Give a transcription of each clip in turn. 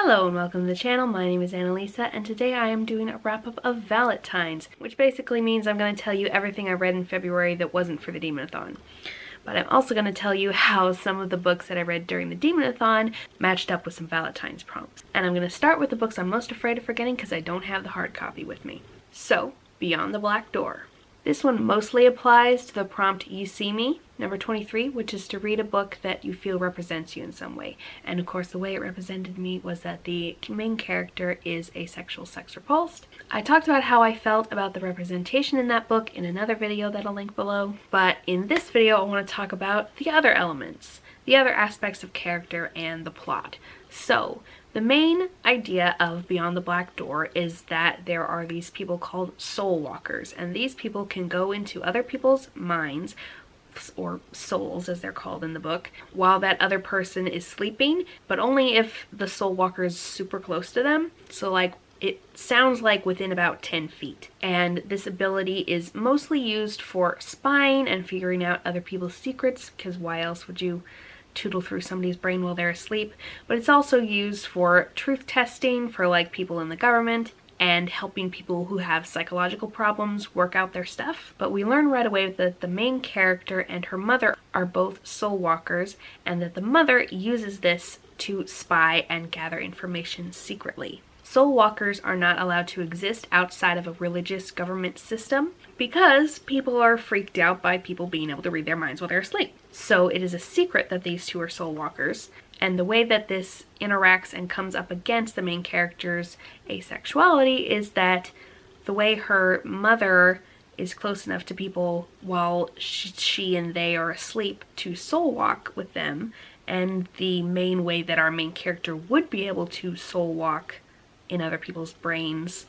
Hello and welcome to the channel. My name is Annalisa and today I am doing a wrap-up of VaLITines, which basically means I'm going to tell you everything I read in February that wasn't for the Demonathon. But I'm also going to tell you how some of the books that I read during the Demonathon matched up with some VaLItines prompts. And I'm going to start with the books I'm most afraid of forgetting because I don't have the hard copy with me. So, Beyond the Black Door. This one mostly applies to the prompt You See Me, number 23, which is to read a book that you feel represents you in some way. And of course the way it represented me was that the main character is asexual, sex repulsed. I talked about how I felt about the representation in that book in another video that I'll link below, but in this video I want to talk about the other elements, the other aspects of character and the plot. So, the main idea of Beyond the Black Door is that there are these people called soul walkers, and these people can go into other people's minds, or souls as they're called in the book, while that other person is sleeping, but only if the soul walker is super close to them. So like, it sounds like within about 10 feet. And this ability is mostly used for spying and figuring out other people's secrets, because why else would you tootle through somebody's brain while they're asleep? But it's also used for truth testing for like people in the government and helping people who have psychological problems work out their stuff. But we learn right away that the main character and her mother are both soul walkers, and that the mother uses this to spy and gather information secretly. Soul walkers are not allowed to exist outside of a religious government system because people are freaked out by people being able to read their minds while they're asleep. So it is a secret that these two are soul walkers, and the way that this interacts and comes up against the main character's asexuality is that the way her mother is close enough to people while she and they are asleep to soul walk with them, and the main way that our main character would be able to soul walk in other people's brains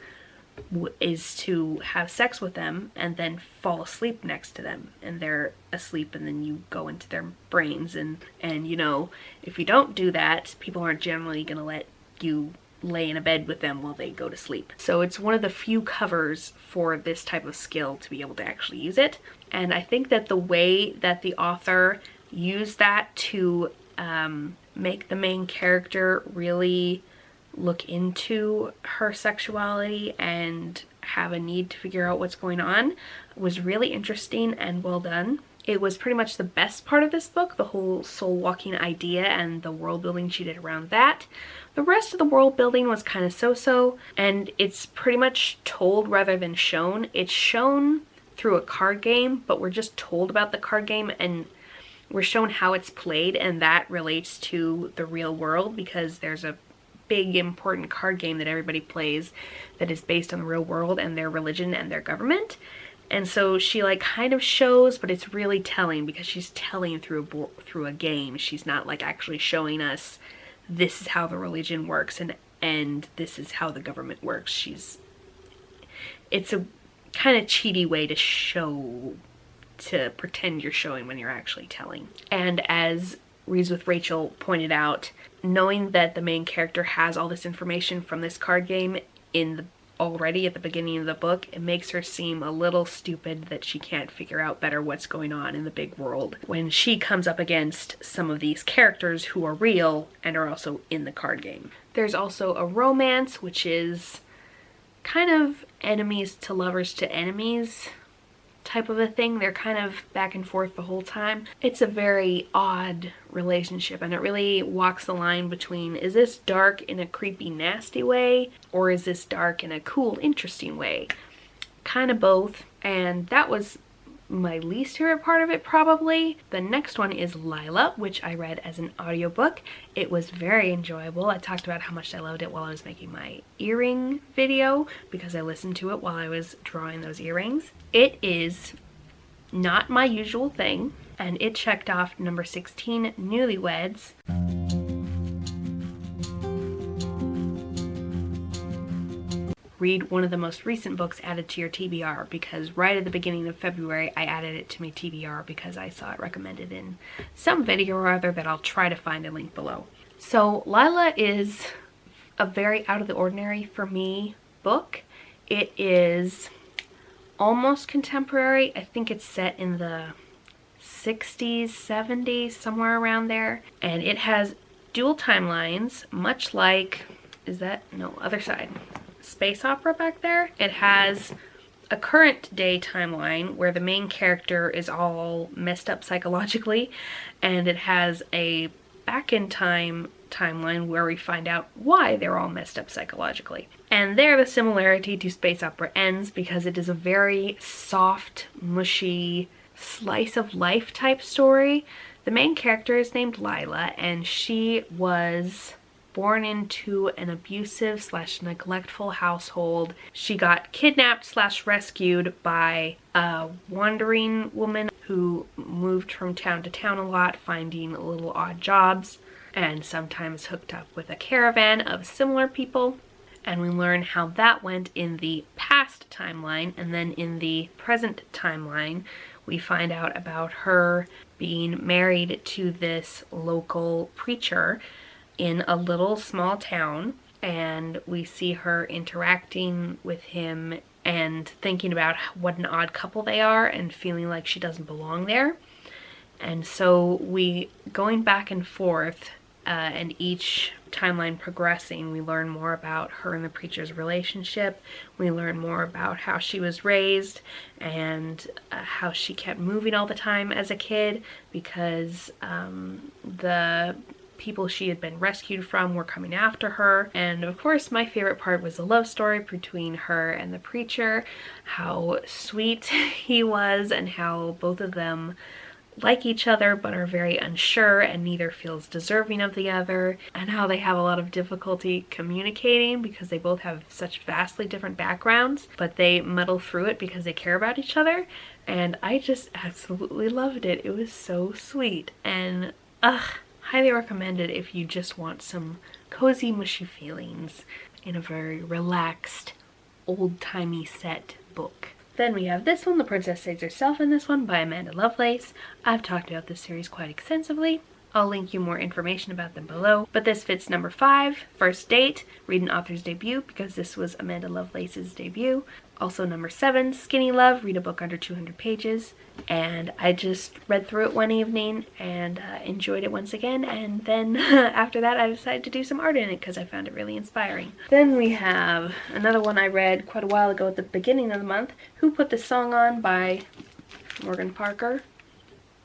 is to have sex with them and then fall asleep next to them, and they're asleep and then you go into their brains, and you know, if you don't do that, people aren't generally gonna let you lay in a bed with them while they go to sleep. So it's one of the few covers for this type of skill to be able to actually use it, and I think that the way that the author used that to make the main character really look into her sexuality and have a need to figure out what's going on was really interesting and well done. It was pretty much the best part of this book, the whole soul walking idea and the world building she did around that. The rest of the world building was kind of so-so, and it's pretty much told rather than shown. It's shown through a card game, but we're just told about the card game and we're shown how it's played, and that relates to the real world because there's a big important card game that everybody plays that is based on the real world and their religion and their government. And so she like kind of shows, but it's really telling because she's telling through a game. She's not like actually showing us this is how the religion works and this is how the government works. It's a kind of cheaty way to show, to pretend you're showing when you're actually telling. And as Reads with Rachel pointed out, knowing that the main character has all this information from this card game already at the beginning of the book, it makes her seem a little stupid that she can't figure out better what's going on in the big world when she comes up against some of these characters who are real and are also in the card game. There's also a romance, which is kind of enemies to lovers to enemies type of a thing. They're kind of back and forth the whole time. It's a very odd relationship, and it really walks the line between, is this dark in a creepy nasty way, or is this dark in a cool interesting way? Kind of both, and that was my least favorite part of it probably. The next one is Lila, which I read as an audiobook. It was very enjoyable. I talked about how much I loved it while I was making my earring video because I listened to it while I was drawing those earrings. It is not my usual thing, and it checked off number 16, Newlyweds. Read one of the most recent books added to your TBR, because right at the beginning of February I added it to my TBR because I saw it recommended in some video or other that I'll try to find a link below. So Lila is a very out of the ordinary for me book. It is almost contemporary. I think it's set in the 60s, 70s, somewhere around there, and it has dual timelines, much like is that, no, other side, space opera back there. It has a current day timeline where the main character is all messed up psychologically, and it has a back in time timeline where we find out why they're all messed up psychologically. And there the similarity to space opera ends, because it is a very soft, mushy, slice of life type story. The main character is named Lila, and she was born into an abusive / neglectful household. She got kidnapped / rescued by a wandering woman who moved from town to town a lot, finding little odd jobs, and sometimes hooked up with a caravan of similar people. And we learn how that went in the past timeline, and then in the present timeline we find out about her being married to this local preacher in a little small town, and we see her interacting with him and thinking about what an odd couple they are and feeling like she doesn't belong there. And so we, going back and forth, and each timeline progressing, we learn more about her and the preacher's relationship. We learn more about how she was raised and how she kept moving all the time as a kid because the people she had been rescued from were coming after her. And of course my favorite part was the love story between her and the preacher, how sweet he was and how both of them like each other but are very unsure and neither feels deserving of the other, and how they have a lot of difficulty communicating because they both have such vastly different backgrounds, but they muddle through it because they care about each other. And I just absolutely loved it. It was so sweet, and highly recommend it if you just want some cozy, mushy feelings in a very relaxed, old-timey set book. Then we have this one, The Princess Saves Herself in This One by Amanda Lovelace. I've talked about this series quite extensively. I'll link you more information about them below. But this fits number 5, First Date, read an author's debut, because this was Amanda Lovelace's debut. Also number 7, Skinny Love, read a book under 200 pages. And I just read through it one evening and enjoyed it once again, and then after that I decided to do some art in it because I found it really inspiring. Then we have another one I read quite a while ago at the beginning of the month, Who Put the Song On by Morgan Parker.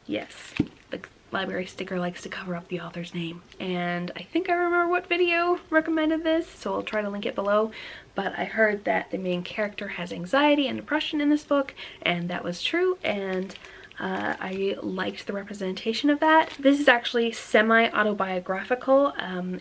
Yes, the library sticker likes to cover up the author's name. And I think I remember what video recommended this, so I'll try to link it below. But I heard that the main character has anxiety and depression in this book, and that was true, and I liked the representation of that. This is actually semi-autobiographical.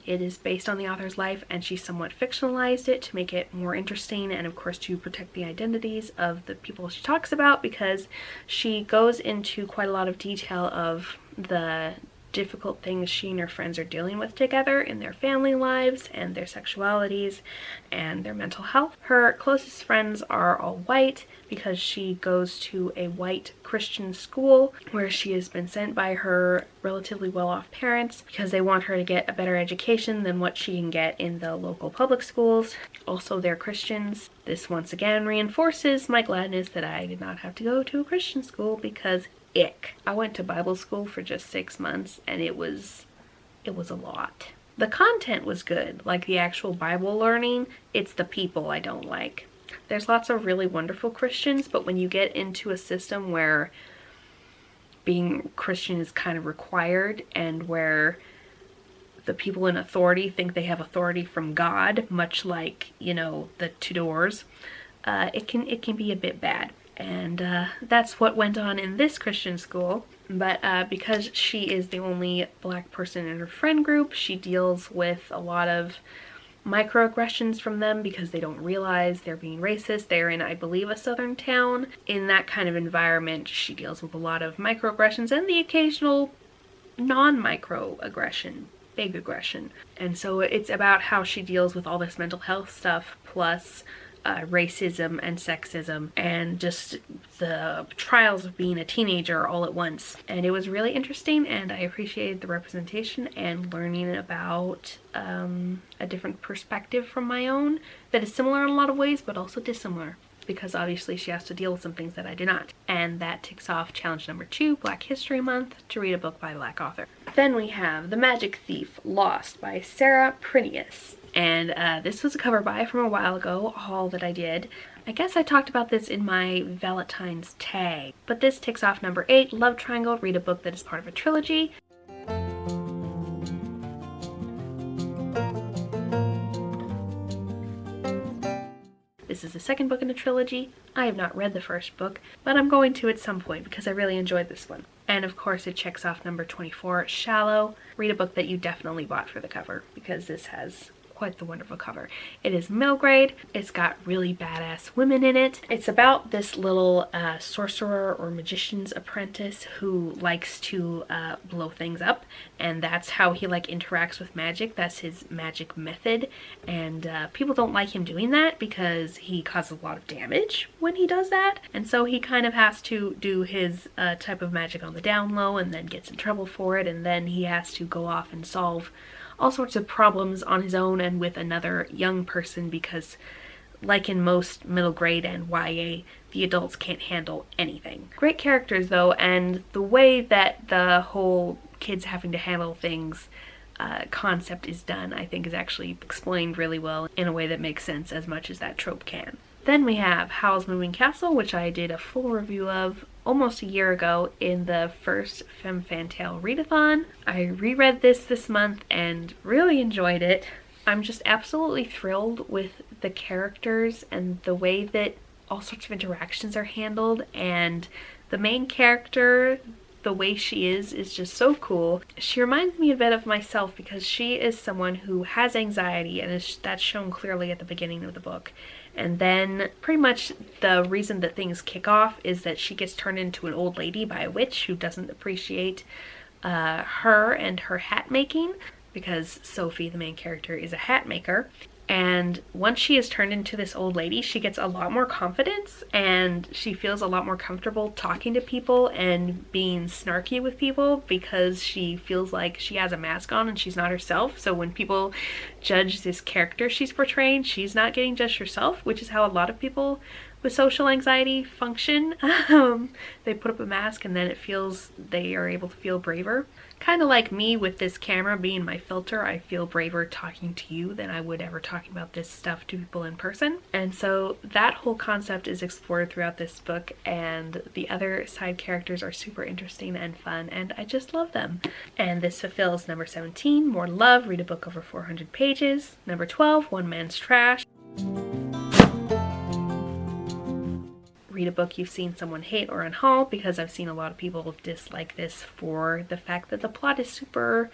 It is based on the author's life, and she somewhat fictionalized it to make it more interesting, and of course to protect the identities of the people she talks about, because she goes into quite a lot of detail of the difficult things she and her friends are dealing with together in their family lives and their sexualities and their mental health. Her closest friends are all white because she goes to a white Christian school where she has been sent by her relatively well-off parents because they want her to get a better education than what she can get in the local public schools. Also, they're Christians. This once again reinforces my gladness that I did not have to go to a Christian school, because ick. I went to Bible school for just 6 months and it was a lot. The content was good, like the actual Bible learning. It's the people I don't like. There's lots of really wonderful Christians, but when you get into a system where being Christian is kind of required and where the people in authority think they have authority from God, much like, you know, the Tudors, it can be a bit bad. And that's what went on in this Christian school. But because she is the only black person in her friend group, she deals with a lot of microaggressions from them because they don't realize they're being racist. They're in, I believe, a southern town. In that kind of environment, she deals with a lot of microaggressions and the occasional non-microaggression, big aggression. And so it's about how she deals with all this mental health stuff, plus racism and sexism and just the trials of being a teenager all at once. And it was really interesting, and I appreciated the representation and learning about a different perspective from my own that is similar in a lot of ways but also dissimilar, because obviously she has to deal with some things that I do not. And that ticks off challenge number 2, Black History Month, to read a book by a black author. Then we have The Magic Thief, Lost by Sarah Prineas. And this was a cover buy from a while ago, a haul that I did. I guess I talked about this in my VaLITines tag, but this ticks off number 8, Love Triangle, read a book that is part of a trilogy. This is the second book in the trilogy. I have not read the first book, but I'm going to at some point because I really enjoyed this one. And of course it checks off number 24, Shallow, read a book that you definitely bought for the cover because this has quite the wonderful cover. It is middle grade. It's got really badass women in it. It's about this little sorcerer or magician's apprentice who likes to blow things up, and that's how he like interacts with magic. That's his magic method, and people don't like him doing that because he causes a lot of damage when he does that, and so he kind of has to do his type of magic on the down low and then gets in trouble for it, and then he has to go off and solve all sorts of problems on his own and with another young person because, like in most middle grade and YA, the adults can't handle anything. Great characters though, and the way that the whole kids having to handle things concept is done, I think, is actually explained really well in a way that makes sense as much as that trope can. Then we have Howl's Moving Castle, which I did a full review of almost a year ago in the first Femme Fatale readathon. I reread this month and really enjoyed it. I'm just absolutely thrilled with the characters and the way that all sorts of interactions are handled, and the main character, the way she is just so cool. She reminds me a bit of myself because she is someone who has anxiety, and that's shown clearly at the beginning of the book. And then pretty much the reason that things kick off is that she gets turned into an old lady by a witch who doesn't appreciate her and her hat making, because Sophie, the main character, is a hat maker. And once she is turned into this old lady, she gets a lot more confidence and she feels a lot more comfortable talking to people and being snarky with people because she feels like she has a mask on and she's not herself. So when people judge this character she's portraying, she's not getting judged herself, which is how a lot of people with social anxiety function. They put up a mask and then it feels they are able to feel braver. Kind of like me with this camera being my filter, I feel braver talking to you than I would ever talking about this stuff to people in person. And so that whole concept is explored throughout this book, and the other side characters are super interesting and fun, and I just love them. And this fulfills number 17, More Love, read a book over 400 pages. Number 12, One Man's Trash. Read a book you've seen someone hate or unhaul, because I've seen a lot of people dislike this for the fact that the plot is super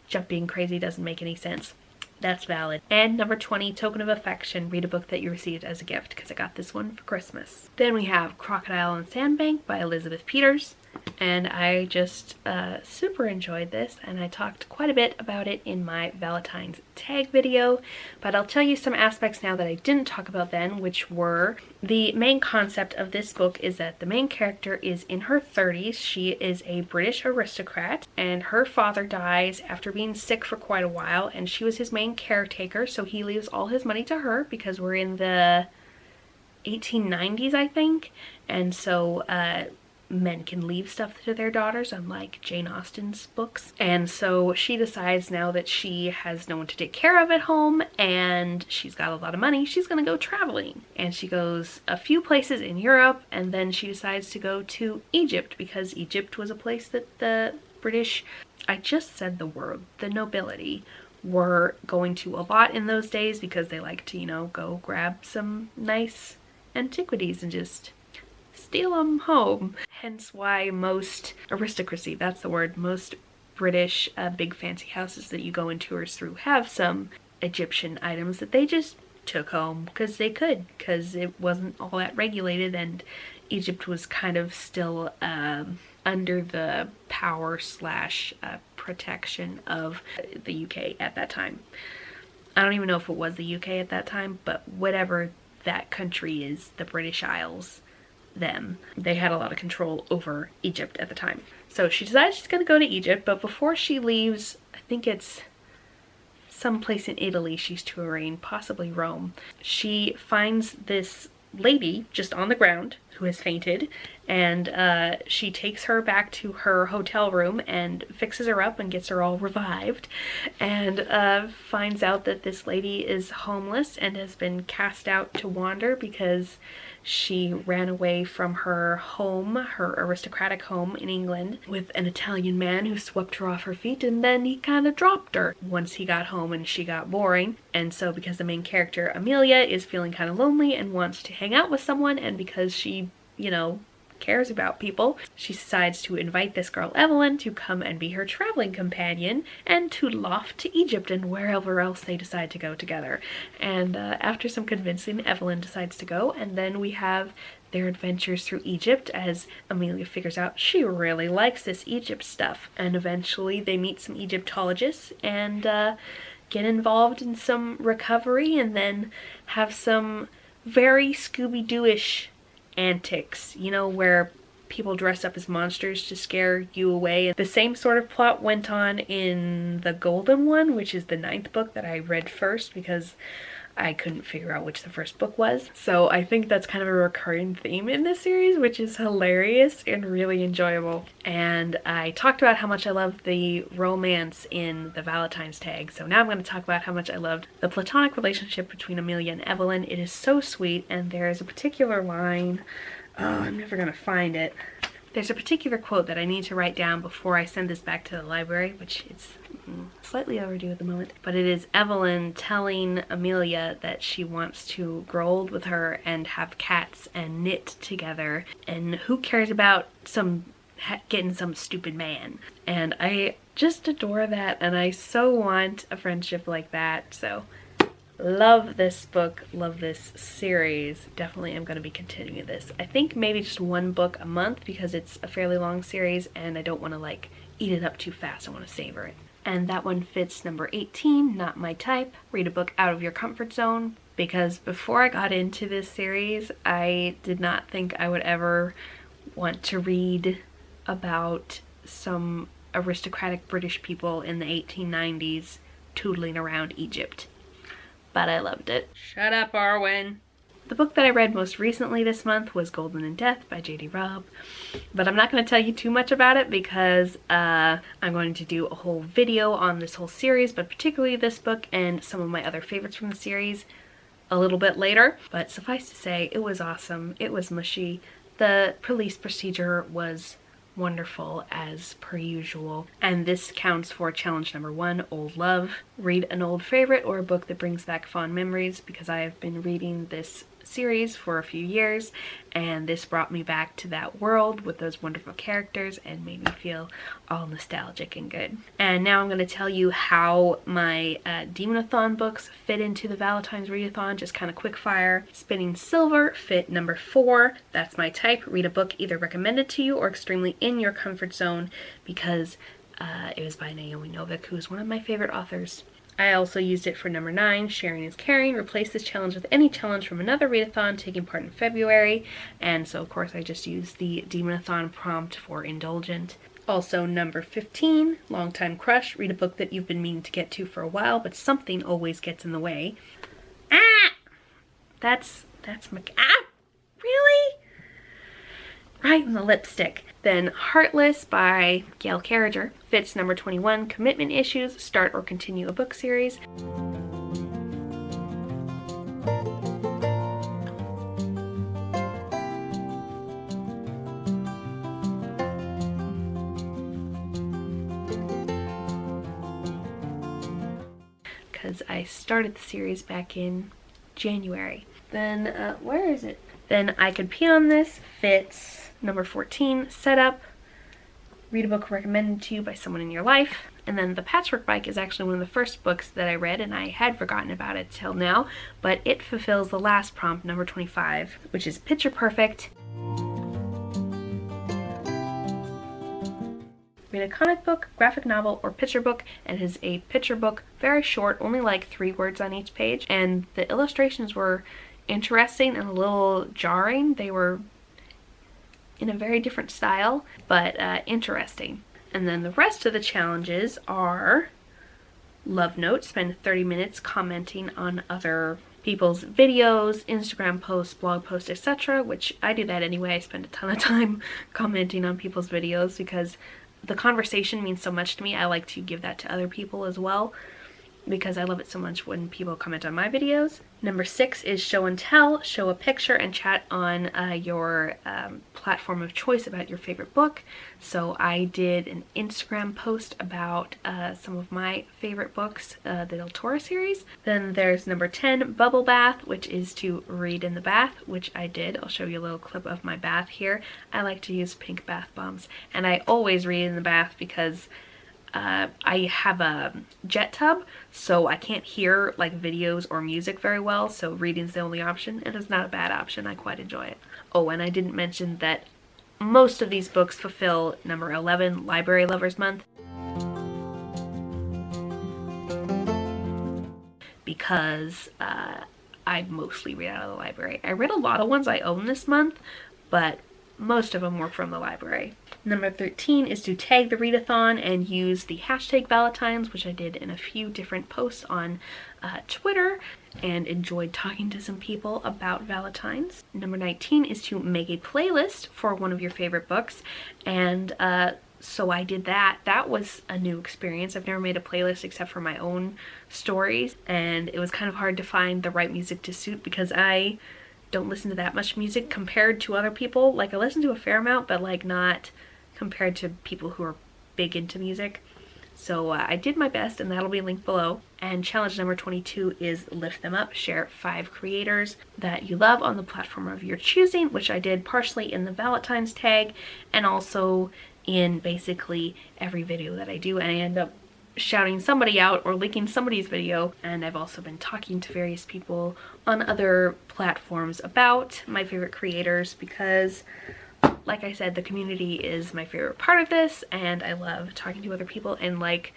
jumpy and crazy, doesn't make any sense. That's valid. And number 20, Token of Affection, read a book that you received as a gift, because I got this one for Christmas. Then we have Crocodile and Sandbank by Elizabeth Peters, and I just super enjoyed this, and I talked quite a bit about it in my VaLITines tag video, but I'll tell you some aspects now that I didn't talk about then, which were the main concept of this book is that the main character is in her 30s. She is a British aristocrat, and her father dies after being sick for quite a while, and she was his main caretaker, so he leaves all his money to her because we're in the 1890s, I think, and so men can leave stuff to their daughters, unlike Jane Austen's books. And so she decides now that she has no one to take care of at home and she's got a lot of money, she's gonna go traveling. And she goes a few places in Europe, and then she decides to go to Egypt because Egypt was a place that the British, I just said the word, the nobility, were going to a lot in those days because they like to, you know, go grab some nice antiquities and just steal them home. Hence why most aristocracy, that's the word, most British big fancy houses that you go and tours through have some Egyptian items that they just took home because they could, because it wasn't all that regulated, and Egypt was kind of still under the power slash protection of the UK at that time. I don't even know if it was the UK at that time, but whatever that country is, the British Isles, they had a lot of control over Egypt at the time. So she decides she's gonna go to Egypt, but before she leaves, I think it's someplace in Italy she's touring, possibly Rome, she finds this lady just on the ground who has fainted, and she takes her back to her hotel room and fixes her up and gets her all revived, and finds out that this lady is homeless and has been cast out to wander because she ran away from her home, her aristocratic home in England, with an Italian man who swept her off her feet, and then he kind of dropped her once he got home and she got boring. And so because the main character, Amelia, is feeling kind of lonely and wants to hang out with someone, and because she, you know, cares about people, she decides to invite this girl Evelyn to come and be her traveling companion and to off to Egypt and wherever else they decide to go together. And after some convincing, Evelyn decides to go, and then we have their adventures through Egypt as Amelia figures out she really likes this Egypt stuff. And eventually they meet some Egyptologists and get involved in some recovery, and then have some very Scooby-Doo-ish antics, you know, where people dress up as monsters to scare you away. The same sort of plot went on in The Golden One, which is the 9th book that I read first because I couldn't figure out which the first book was. So I think that's kind of a recurring theme in this series, which is hilarious and really enjoyable. And I talked about how much I loved the romance in the VaLITines tag, so now I'm going to talk about how much I loved the platonic relationship between Amelia and Evelyn. It is so sweet, and there is a particular line, oh, I'm never going to find it. There's a particular quote that I need to write down before I send this back to the library, which it's slightly overdue at the moment. But it is Evelyn telling Amelia that she wants to grow old with her and have cats and knit together. And who cares about getting some stupid man? And I just adore that, and I so want a friendship like that. So love this book, love this series. Definitely am going to be continuing this. I think maybe just one book a month because it's a fairly long series and I don't want to like eat it up too fast. I want to savor it. And that one fits number 18, Not My Type. Read a book out of your comfort zone, because before I got into this series, I did not think I would ever want to read about some aristocratic British people in the 1890s tootling around Egypt. But I loved it. Shut up, Arwen. The book that I read most recently this month was Golden in Death by J.D. Robb, but I'm not going to tell you too much about it because I'm going to do a whole video on this whole series, but particularly this book and some of my other favorites from the series a little bit later. But suffice to say, it was awesome. It was mushy. The police procedure was wonderful as per usual. And this counts for challenge number 1, Old Love. Read an old favorite or a book that brings back fond memories, because I have been reading this series for a few years and this brought me back to that world with those wonderful characters and made me feel all nostalgic and good. And now I'm going to tell you how my Demonathon books fit into the VaLITines readathon, just kind of quick fire. Spinning Silver fit number 4. That's my type. Read a book either recommended to you or extremely in your comfort zone, because it was by Naomi Novik, who's one of my favorite authors. I also used it for number 9, Sharing is Caring. Replace this challenge with any challenge from another readathon taking part in February. And so of course I just used the Demonathon prompt for Indulgent. Also number 15, Longtime Crush. Read a book that you've been meaning to get to for a while, but something always gets in the way. Ah! That's my... Ah! Really? Right in the lipstick. Then Heartless by Gail Carriger fits number 21, Commitment Issues, Start or Continue a Book Series. Because I started the series back in January. Then, where is it? Then I Could Pee on This fits number 14, Setup. Read a book recommended to you by someone in your life. And then The Patchwork Bike is actually one of the first books that I read, and I had forgotten about it till now, but it fulfills the last prompt, number 25, which is Picture Perfect. Read a comic book, graphic novel, or picture book, and it is a picture book, very short, only like 3 words on each page, and the illustrations were interesting and a little jarring. They were in a very different style, but interesting. And then the rest of the challenges are love notes, spend 30 minutes commenting on other people's videos, Instagram posts, blog posts, etc., which I do that anyway. I spend a ton of time commenting on people's videos because the conversation means so much to me. I like to give that to other people as well because I love it so much when people comment on my videos. Number 6 is show and tell. Show a picture and chat on your platform of choice about your favorite book. So I did an Instagram post about some of my favorite books, the Del Toro series. Then there's number 10, bubble bath, which is to read in the bath, which I did. I'll show you a little clip of my bath here. I like to use pink bath bombs, and I always read in the bath because I have a jet tub, so I can't hear like videos or music very well, so reading's the only option, and it's not a bad option. I quite enjoy it. Oh, and I didn't mention that most of these books fulfill number 11, Library Lovers Month, because I mostly read out of the library. I read a lot of ones I own this month, but most of them were from the library. Number 13 is to tag the readathon and use the hashtag VaLITines, which I did in a few different posts on Twitter and enjoyed talking to some people about VaLITines. Number 19 is to make a playlist for one of your favorite books, and so I did that. That was a new experience. I've never made a playlist except for my own stories, and it was kind of hard to find the right music to suit because I don't listen to that much music compared to other people. Like, I listen to a fair amount, but like not compared to people who are big into music. So I did my best, and that'll be linked below. And challenge number 22 is lift them up. Share 5 creators that you love on the platform of your choosing, which I did partially in the VaLITines tag and also in basically every video that I do. And I end up shouting somebody out or linking somebody's video, and I've also been talking to various people on other platforms about my favorite creators because, like I said, the community is my favorite part of this, and I love talking to other people and like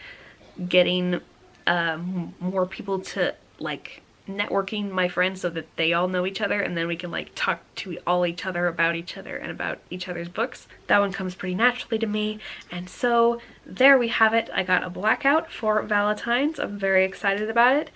getting more people to like networking my friends so that they all know each other, and then we can like talk to each other and about each other's books. That one comes pretty naturally to me, and so there we have it. I got a Blackout for VaLITines. I'm very excited about it.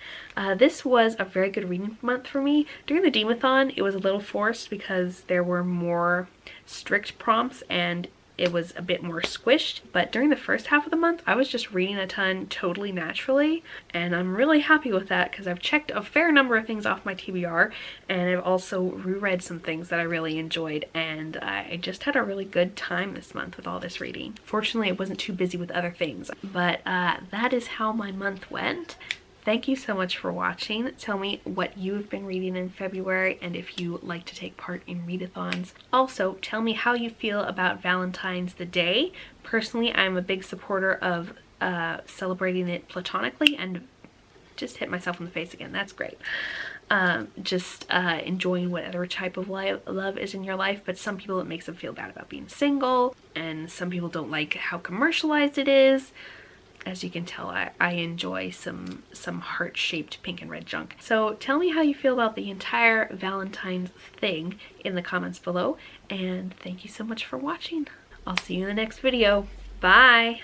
This was a very good reading month for me. During the Deemathon, it was a little forced because there were more strict prompts and it was a bit more squished, but during the first half of the month I was just reading a ton totally naturally, and I'm really happy with that because I've checked a fair number of things off my TBR, and I've also reread some things that I really enjoyed, and I just had a really good time this month with all this reading. Fortunately, I wasn't too busy with other things, but that is how my month went. Thank you so much for watching. Tell me what you've been reading in February and if you like to take part in readathons. Also, tell me how you feel about Valentine's the Day. Personally, I'm a big supporter of celebrating it platonically, and just hit myself in the face again. That's great. Just enjoying whatever type of love is in your life, but some people it makes them feel bad about being single, and some people don't like how commercialized it is. As you can tell, I enjoy some heart-shaped pink and red junk. So tell me how you feel about the entire Valentine's thing in the comments below, and thank you so much for watching. I'll see you in the next video. Bye!